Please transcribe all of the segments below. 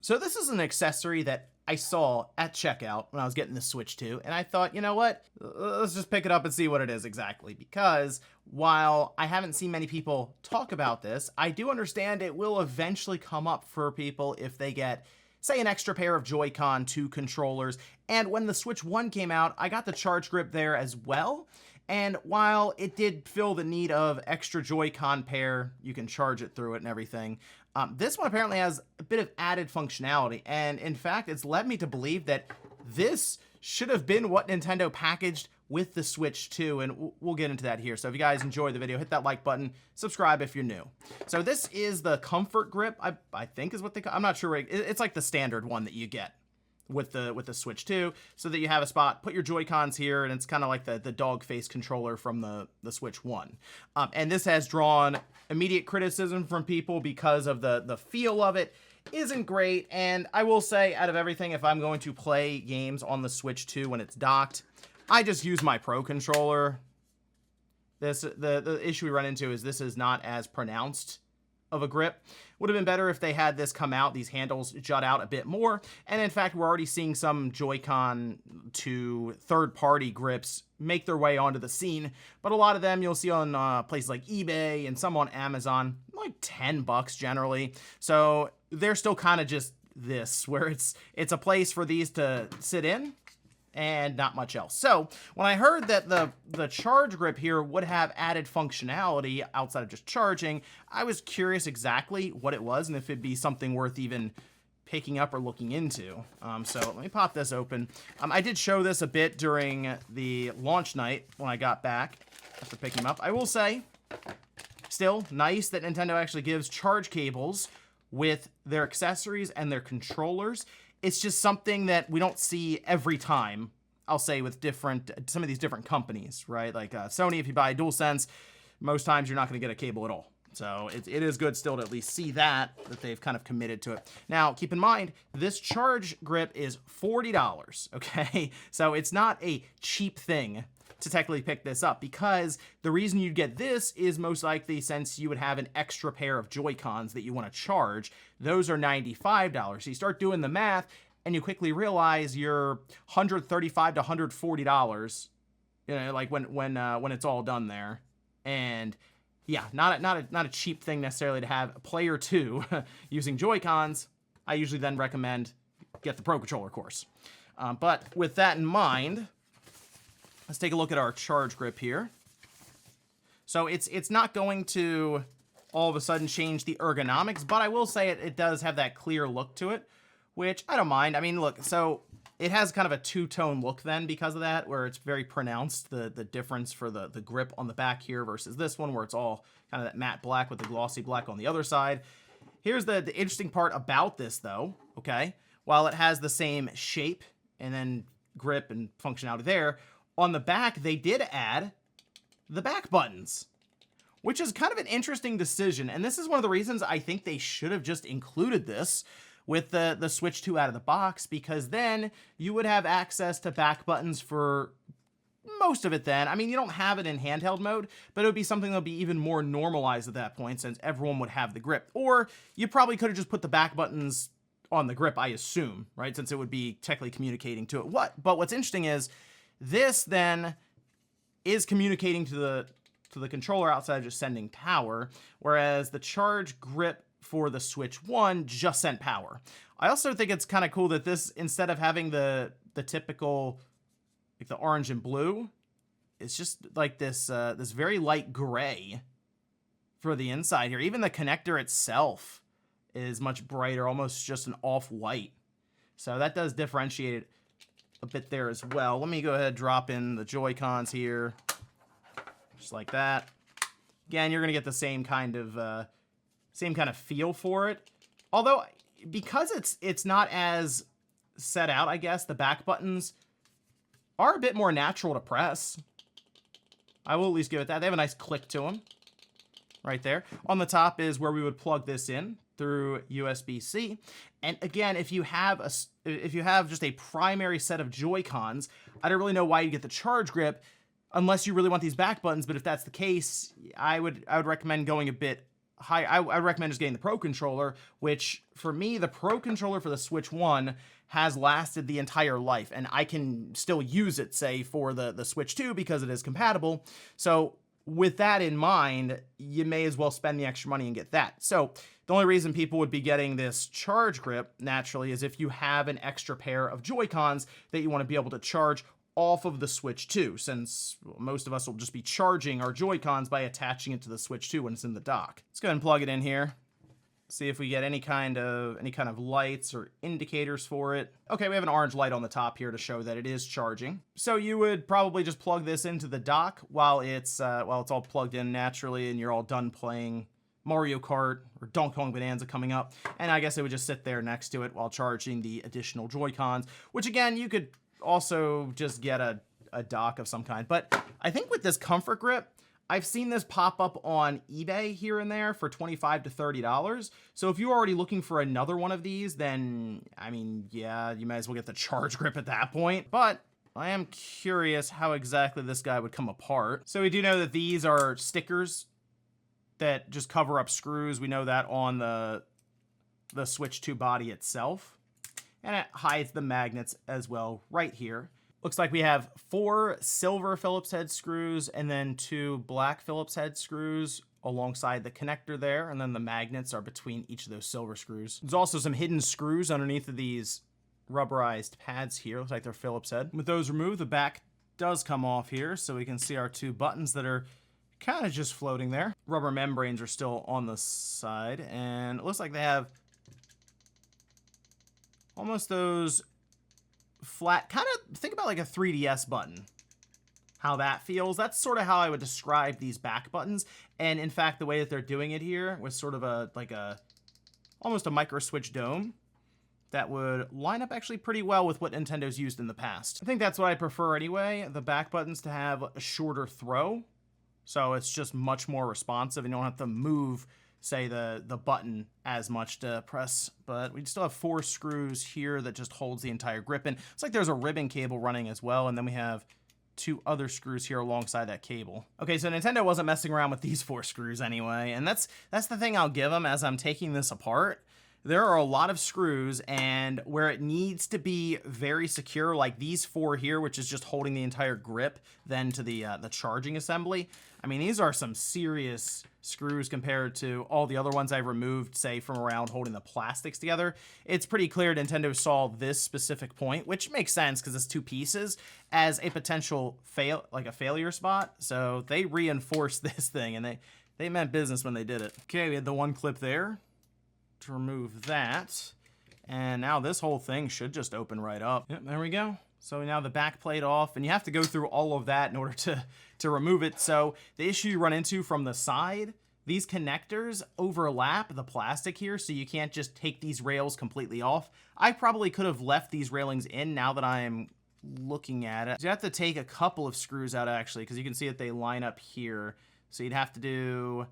So this is an accessory that I saw at checkout when I was getting the Switch 2, and I thought, you know what, let's just pick it up and see what it is exactly, because while I haven't seen many people talk about this, I do understand it will eventually come up for people if they get, say, an extra pair of Joy-Con 2 controllers. And when the Switch 1 came out, I got the charge grip there as well. And while it did fill the need of extra Joy-Con pair, you can charge it through it and everything, this one apparently has a bit of added functionality. And in fact, it's led me to believe that this should have been what Nintendo packaged with the Switch 2, and we'll get into that here. So if you guys enjoyed the video, hit that like button, subscribe if you're new. So this is the comfort grip, I think is what they call, I'm not sure, it's like the standard one that you get with the Switch 2, so that you have a spot, put your Joy-Cons here, and it's kind of like the dog face controller from the Switch 1. And this has drawn immediate criticism from people because of the feel of it isn't great, and I will say, out of everything, if I'm going to play games on the Switch 2 when it's docked, I just use my Pro controller. The issue we run into is this is not as pronounced of a grip. Would have been better if they had this come out, these handles jut out a bit more, and in fact, we're already seeing some Joy-Con to third-party grips make their way onto the scene, but a lot of them you'll see on places like eBay and some on Amazon, like $10 generally, so they're still kind of just this, where it's a place for these to sit in, and not much else. So when I heard that the charge grip here would have added functionality outside of just charging, I was curious exactly what it was and if it'd be something worth even picking up or looking into. So let me pop this open. I did show this a bit during the launch night when I got back after picking them up. I will say, still nice that Nintendo actually gives charge cables with their accessories and their controllers. It's just something that we don't see every time, I'll say, with some of these different companies, right? Like Sony, if you buy a DualSense, most times you're not going to get a cable at all. So it is good still to at least see that they've kind of committed to it. Now, keep in mind, this charge grip is $40, okay? So it's not a cheap thing to technically pick this up, because the reason you'd get this is most likely since you would have an extra pair of Joy-Cons that you want to charge. Those are $95. So you start doing the math and you quickly realize you're $135 to $140, you know, like when it's all done there. And yeah, not a cheap thing necessarily to have a player two using Joy-Cons. I usually then recommend get the Pro Controller course. But with that in mind, let's take a look at our charge grip here. So it's not going to all of a sudden change the ergonomics, but I will say it does have that clear look to it, which I don't mind. I mean, look, so it has kind of a two-tone look then because of that, where it's very pronounced, the difference for the grip on the back here versus this one, where it's all kind of that matte black with the glossy black on the other side. Here's the interesting part about this, though, okay? While it has the same shape and then grip and functionality there, on the back, they did add the back buttons, which is kind of an interesting decision. And this is one of the reasons I think they should have just included this with the Switch 2 out of the box, because then you would have access to back buttons for most of it then. I mean, you don't have it in handheld mode, but it would be something that would be even more normalized at that point since everyone would have the grip. Or you probably could have just put the back buttons on the grip, I assume, right? Since it would be technically communicating to it. But what's interesting is this then is communicating to the controller outside of just sending power, whereas the charge grip for the Switch 1 just sent power. I also think it's kind of cool that this, instead of having the typical, like the orange and blue, it's just like this this very light gray for the inside here. Even the connector itself is much brighter, almost just an off-white. So that does differentiate it a bit there as well. Let me go ahead and drop in the Joy-Cons here, just like that. Again, you're gonna get the same kind of feel for it. Although, because it's not as set out, I guess, the back buttons are a bit more natural to press. I will at least give it that. They have a nice click to them right there. On the top is where we would plug this in through USB-C. And again, if you have just a primary set of Joy-Cons, I don't really know why you get the charge grip unless you really want these back buttons. But if that's the case, I would recommend going a bit I recommend just getting the Pro Controller, which for me, the Pro Controller for the Switch 1 has lasted the entire life, and I can still use it, say, for the Switch 2 because it is compatible. So with that in mind, you may as well spend the extra money and get that. So the only reason people would be getting this charge grip, naturally, is if you have an extra pair of Joy-Cons that you want to be able to charge off of the Switch 2, since most of us will just be charging our Joy-Cons by attaching it to the Switch 2 when it's in the dock. Let's go ahead and plug it in here. See if we get any kind of lights or indicators for it. Okay, we have an orange light on the top here to show that it is charging. So you would probably just plug this into the dock while it's all plugged in naturally and you're all done playing Mario Kart or Donkey Kong Bonanza coming up. And I guess it would just sit there next to it while charging the additional Joy-Cons, which again, you could also just get a dock of some kind. But I think with this comfort grip, I've seen this pop up on eBay here and there for $25 to $30. So if you're already looking for another one of these, then, I mean, yeah, you might as well get the charge grip at that point. But I am curious how exactly this guy would come apart. So we do know that these are stickers that just cover up screws. We know that on the Switch 2 body itself. And it hides the magnets as well right here. Looks like we have 4 silver Phillips head screws and then 2 black Phillips head screws alongside the connector there. And then the magnets are between each of those silver screws. There's also some hidden screws underneath of these rubberized pads here. Looks like they're Phillips head. With those removed, the back does come off here. So we can see our 2 buttons that are kind of just floating there. Rubber membranes are still on the side. And it looks like they have almost those flat, kind of think about like a 3DS button, how that feels. That's sort of how I would describe these back buttons. And in fact, the way that they're doing it here was sort of almost a micro switch dome that would line up actually pretty well with what Nintendo's used in the past. I think that's what I prefer anyway, the back buttons to have a shorter throw. So it's just much more responsive and you don't have to move, say, the button as much to press. But we still have 4 screws here that just holds the entire grip. And it's like there's a ribbon cable running as well. And then we have 2 other screws here alongside that cable. Okay, so Nintendo wasn't messing around with these 4 screws anyway. And that's the thing I'll give them as I'm taking this apart. There are a lot of screws, and where it needs to be very secure, like these 4 here, which is just holding the entire grip, then to the charging assembly. I mean, these are some serious screws compared to all the other ones I've removed, say, from around holding the plastics together. It's pretty clear Nintendo saw this specific point, which makes sense because it's 2 pieces, as a potential failure spot. So they reinforced this thing, and they meant business when they did it. Okay, we had the 1 clip there to remove that, and now this whole thing should just open right up. Yep, there we go. So now the back plate off, and you have to go through all of that in order to remove it. So the issue you run into from the side, these connectors overlap the plastic here, so you can't just take these rails completely off. I probably could have left these railings in now that I'm looking at it. So you have to take a couple of screws out actually, because you can see that they line up here. So you'd have to do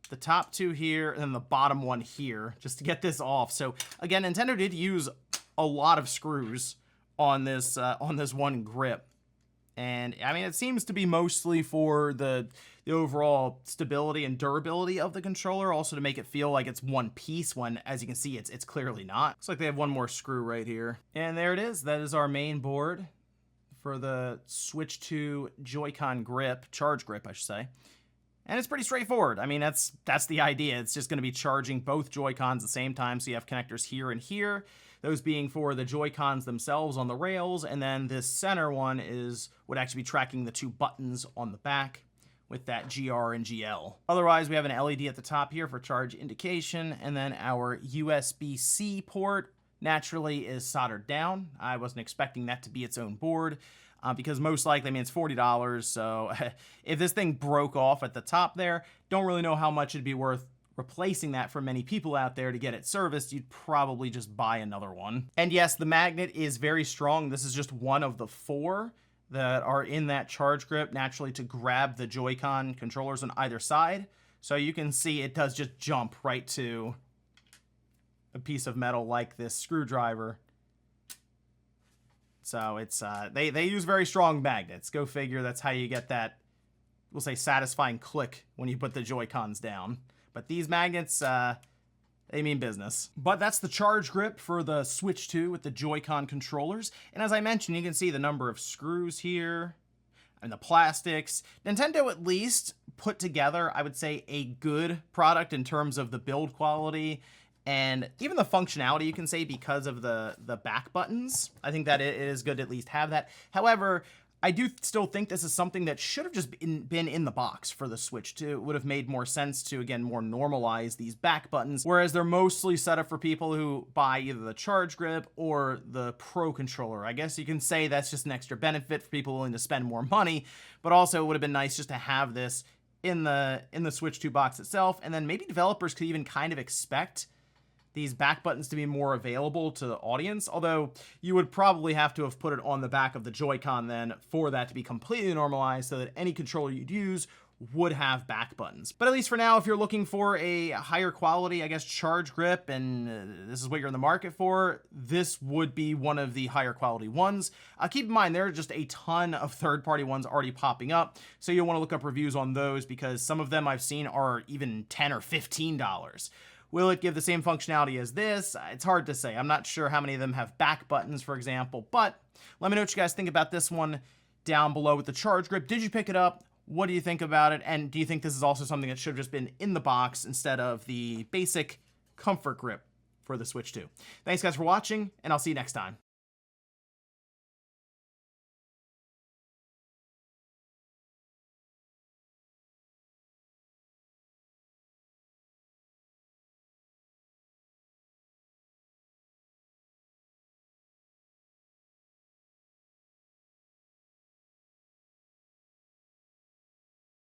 the top 2 here and then the bottom one here just to get this off. So again, Nintendo did use a lot of screws on this 1 grip, and I mean, it seems to be mostly for the overall stability and durability of the controller, also to make it feel like it's one piece when, as you can see, it's clearly not. Looks like they have 1 more screw right here, and there it is. That is our main board for the Switch 2 Joy-Con grip, charge grip I should say. And it's pretty straightforward. I mean, that's the idea. It's just going to be charging both Joy-Cons at the same time. So you have connectors here and here, those being for the Joy-Cons themselves on the rails. And then this center one would actually be tracking the 2 buttons on the back with that GR and GL. Otherwise, we have an LED at the top here for charge indication. And then our USB-C port naturally is soldered down. I wasn't expecting that to be its own board. Because most likely, I mean, it's $40, so if this thing broke off at the top there, don't really know how much it'd be worth replacing that for many people out there to get it serviced. You'd probably just buy another one. And yes, the magnet is very strong. This is just one of the 4 that are in that charge grip, naturally to grab the Joy-Con controllers on either side. So you can see it does just jump right to a piece of metal like this screwdriver. So it's they use very strong magnets. Go figure, that's how you get that, we'll say, satisfying click when you put the Joy-Cons down. But these magnets, they mean business. But that's the charge grip for the Switch 2 with the Joy-Con controllers. And as I mentioned, you can see the number of screws here and the plastics. Nintendo at least put together, I would say, a good product in terms of the build quality and even the functionality, you can say, because of the back buttons. I think that it is good to at least have that. However, I do still think this is something that should have just been in the box for the Switch 2. It would have made more sense to, again, more normalize these back buttons, whereas they're mostly set up for people who buy either the charge grip or the Pro controller. I guess you can say that's just an extra benefit for people willing to spend more money, but also it would have been nice just to have this in the Switch 2 box itself, and then maybe developers could even kind of expect these back buttons to be more available to the audience, although you would probably have to have put it on the back of the Joy-Con then for that to be completely normalized so that any controller you'd use would have back buttons. But at least for now, if you're looking for a higher quality, I guess, charge grip, and this is what you're in the market for, this would be one of the higher quality ones. Keep in mind, there are just a ton of third-party ones already popping up, so you'll want to look up reviews on those because some of them I've seen are even $10 or $15. Will it give the same functionality as this? It's hard to say. I'm not sure how many of them have back buttons, for example, but let me know what you guys think about this one down below with the charge grip. Did you pick it up? What do you think about it? And do you think this is also something that should have just been in the box instead of the basic comfort grip for the Switch 2? Thanks guys for watching, and I'll see you next time.